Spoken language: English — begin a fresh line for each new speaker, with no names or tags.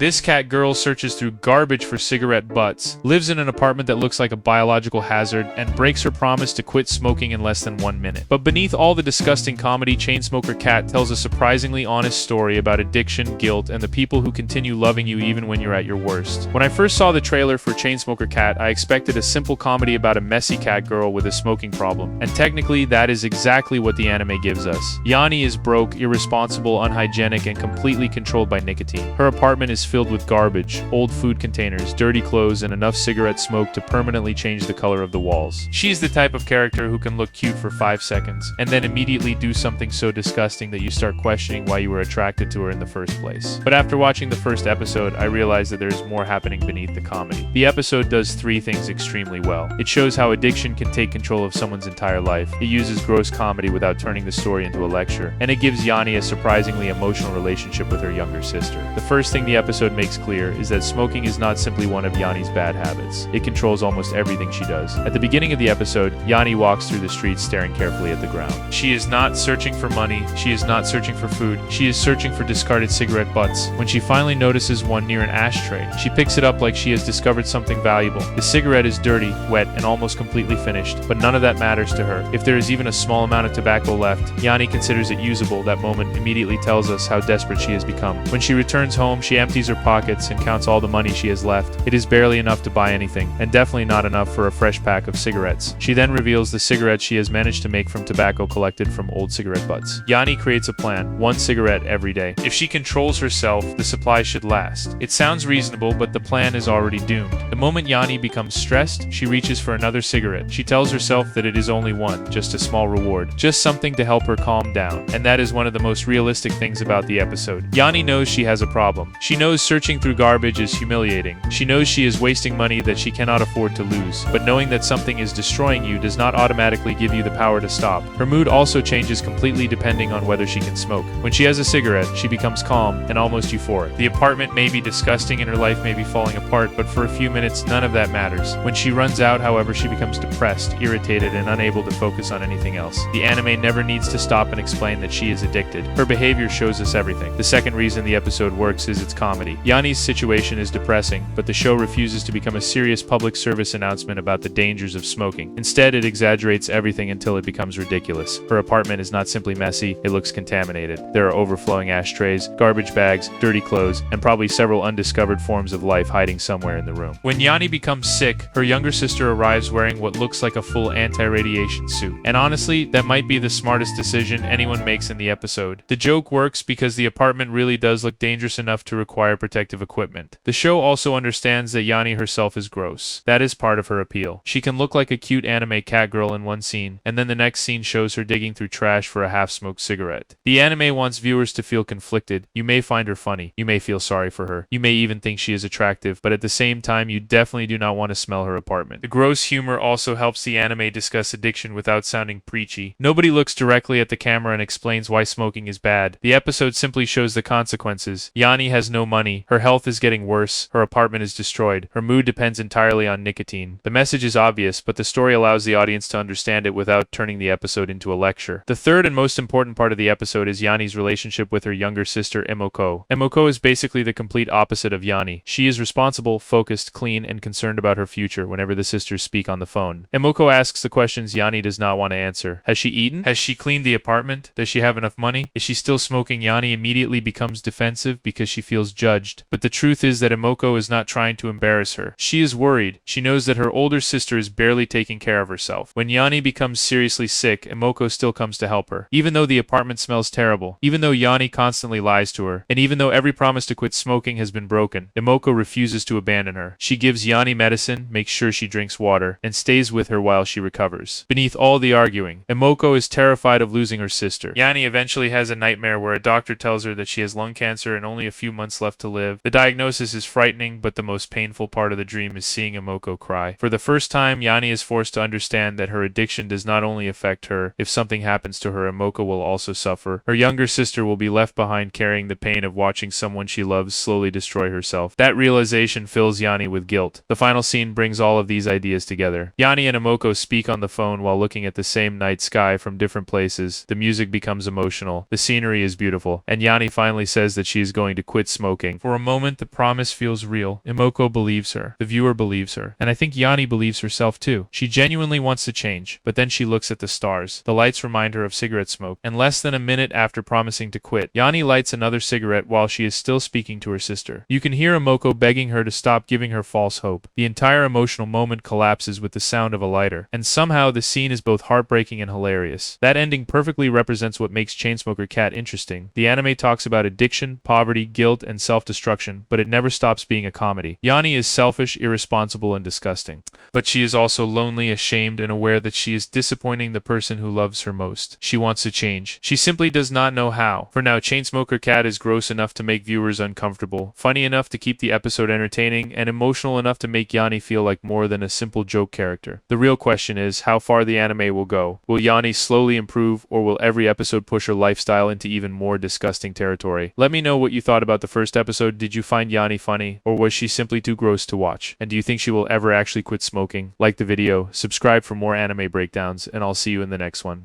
This cat girl searches through garbage for cigarette butts, lives in an apartment that looks like a biological hazard, and breaks her promise to quit smoking in less than 1 minute. But beneath all the disgusting comedy, Chainsmoker Cat tells a surprisingly honest story about addiction, guilt, and the people who continue loving you even when you're at your worst. When I first saw the trailer for Chainsmoker Cat, I expected a simple comedy about a messy cat girl with a smoking problem, and technically that is exactly what the anime gives us. Yani is broke, irresponsible, unhygienic, and completely controlled by nicotine. Her apartment is filled with garbage, old food containers, dirty clothes, and enough cigarette smoke to permanently change the color of the walls. She's the type of character who can look cute for 5 seconds, and then immediately do something so disgusting that you start questioning why you were attracted to her in the first place. But after watching the first episode, I realized that there's more happening beneath the comedy. The episode does 3 things extremely well. It shows how addiction can take control of someone's entire life. It uses gross comedy without turning the story into a lecture. And it gives Yani a surprisingly emotional relationship with her younger sister. The first thing the episode makes clear is that smoking is not simply one of Yani's bad habits. It controls almost everything she does. At the beginning of the episode, Yani walks through the streets staring carefully at the ground. She is not searching for money. She is not searching for food. She is searching for discarded cigarette butts. When she finally notices one near an ashtray, she picks it up like she has discovered something valuable. The cigarette is dirty, wet, and almost completely finished, but none of that matters to her. If there is even a small amount of tobacco left, Yani considers it usable. That moment immediately tells us how desperate she has become. When she returns home, she empties her pockets and counts all the money she has left. It is barely enough to buy anything, and definitely not enough for a fresh pack of cigarettes. She then reveals the cigarettes she has managed to make from tobacco collected from old cigarette butts. Yani creates a plan, 1 cigarette every day. If she controls herself, the supply should last. It sounds reasonable, but the plan is already doomed. The moment Yani becomes stressed, she reaches for another cigarette. She tells herself that it is only one, just a small reward, just something to help her calm down. And that is one of the most realistic things about the episode. Yani knows she has a problem. She knows searching through garbage is humiliating. She knows she is wasting money that she cannot afford to lose. But knowing that something is destroying you does not automatically give you the power to stop. Her mood also changes completely depending on whether she can smoke. When she has a cigarette, she becomes calm and almost euphoric. The apartment may be disgusting and her life may be falling apart, but for a few minutes, none of that matters. When she runs out, however, she becomes depressed, irritated, and unable to focus on anything else. The anime never needs to stop and explain that she is addicted. Her behavior shows us everything. The second reason the episode works is its comedy. Yani's situation is depressing, but the show refuses to become a serious public service announcement about the dangers of smoking. Instead, it exaggerates everything until it becomes ridiculous. Her apartment is not simply messy, it looks contaminated. There are overflowing ashtrays, garbage bags, dirty clothes, and probably several undiscovered forms of life hiding somewhere in the room. When Yani becomes sick, her younger sister arrives wearing what looks like a full anti-radiation suit. And honestly, that might be the smartest decision anyone makes in the episode. The joke works because the apartment really does look dangerous enough to require protective equipment. The show also understands that Yani herself is gross. That is part of her appeal. She can look like a cute anime cat girl in one scene, and then the next scene shows her digging through trash for a half-smoked cigarette. The anime wants viewers to feel conflicted. You may find her funny. You may feel sorry for her. You may even think she is attractive, but at the same time, you definitely do not want to smell her apartment. The gross humor also helps the anime discuss addiction without sounding preachy. Nobody looks directly at the camera and explains why smoking is bad. The episode simply shows the consequences. Yani has no money. Her health is getting worse. Her apartment is destroyed. Her mood depends entirely on nicotine. The message is obvious, but the story allows the audience to understand it without turning the episode into a lecture. The third and most important part of the episode is Yani's relationship with her younger sister, Emoko. Emoko is basically the complete opposite of Yani. She is responsible, focused, clean, and concerned about her future whenever the sisters speak on the phone. Emoko asks the questions Yani does not want to answer. Has she eaten? Has she cleaned the apartment? Does she have enough money? Is she still smoking? Yani immediately becomes defensive because she feels judged. But the truth is that Emoko is not trying to embarrass her. She is worried. She knows that her older sister is barely taking care of herself. When Yani becomes seriously sick, Emoko still comes to help her. Even though the apartment smells terrible, even though Yani constantly lies to her, and even though every promise to quit smoking has been broken, Emoko refuses to abandon her. She gives Yani medicine, makes sure she drinks water, and stays with her while she recovers. Beneath all the arguing, Emoko is terrified of losing her sister. Yani eventually has a nightmare where a doctor tells her that she has lung cancer and only a few months left to live. The diagnosis is frightening, but the most painful part of the dream is seeing Emoko cry. For the first time, Yani is forced to understand that her addiction does not only affect her. If something happens to her, Emoko will also suffer. Her younger sister will be left behind carrying the pain of watching someone she loves slowly destroy herself. That realization fills Yani with guilt. The final scene brings all of these ideas together. Yani and Emoko speak on the phone while looking at the same night sky from different places. The music becomes emotional. The scenery is beautiful. And Yani finally says that she is going to quit smoking. quitting. For a moment, the promise feels real. Emoko believes her. The viewer believes her. And I think Yani believes herself too. She genuinely wants to change, but then she looks at the stars. The lights remind her of cigarette smoke. And less than a minute after promising to quit, Yani lights another cigarette while she is still speaking to her sister. You can hear Emoko begging her to stop giving her false hope. The entire emotional moment collapses with the sound of a lighter. And somehow the scene is both heartbreaking and hilarious. That ending perfectly represents what makes Chainsmoker Cat interesting. The anime talks about addiction, poverty, guilt, and self-destruction, but it never stops being a comedy. Yani is selfish, irresponsible, and disgusting. But she is also lonely, ashamed, and aware that she is disappointing the person who loves her most. She wants to change. She simply does not know how. For now, Chainsmoker Cat is gross enough to make viewers uncomfortable, funny enough to keep the episode entertaining, and emotional enough to make Yani feel like more than a simple joke character. The real question is how far the anime will go. Will Yani slowly improve, or will every episode push her lifestyle into even more disgusting territory? Let me know what you thought about the first episode. Did you find Yani funny, or was she simply too gross to watch? And do you think she will ever actually quit smoking? Like the video, subscribe for more anime breakdowns, and I'll see you in the next one.